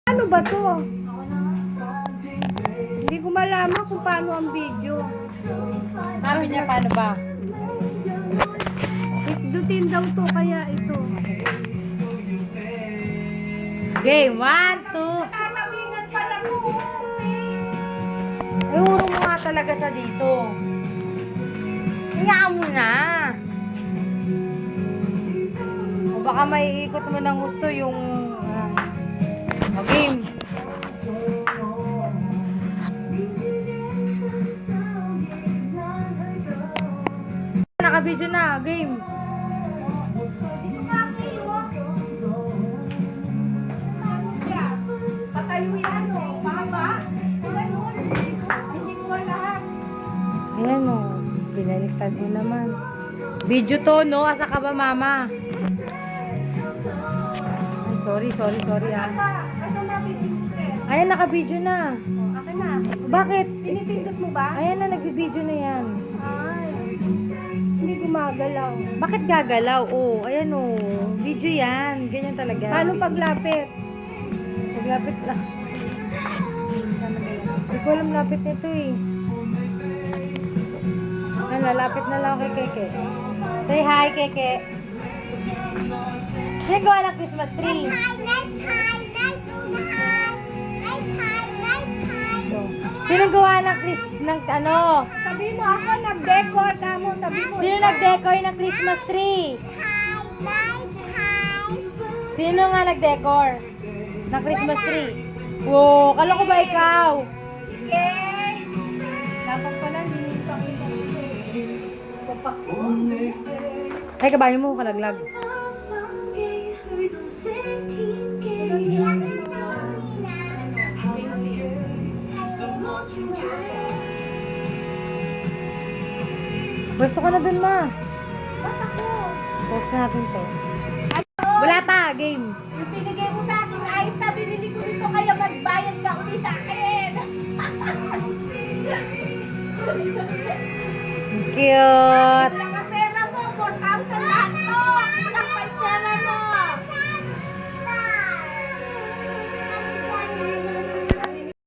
Ano ba to? Hindi ko malaman kung paano ang video. Sabi niya, paano ba? Dutin daw to, kaya ito. Game, 1, 2. Tatabigan pala ko. Iuro mo nga talaga sa dito. Hingaan mo na. O baka may ikot mo ng gusto yung... o game. Naka-video na, game. Patayuin ano, mahaba. Ganun. Hindi ko lahat. Ayan o. Binaliktad mo naman. Video to, no? Asa ka ba, mama? Ay, sorry ah. Asa na pinipindot? Ayan, naka-video na. Akin na. Bakit? Pinipindot mo ba? Ayan na, nag-video na yan. Ay. Hindi gumagalaw. Bakit gagalaw? Oh, ayan oh. Video yan. Ganyan talaga. Paano paglapit? Paglapit lang. Hindi ko alam lapit nito eh. Ano, lapit na lang kay Keke. Say hi, Keke. Sino gawa ng Christmas tree? Sino gawa ng ano? Sabi mo ako, nag-decor ka mo. Sabi mo. Sino nag-decor ng Christmas tree? Sino nga nag-decor ng Christmas tree? Wow, kala ko ba ikaw? Sige. Dapat pala, linito ako ito. Ay, kabayo mo, kalaglag. Pwesto ka na dun, ma. Ba't ako? Pwesto natin to. Ano? Wala pa, game. Yung binigay mo sa akin, ayos na binili ko dito, kaya magbayad ka uli sa akin. Thank you.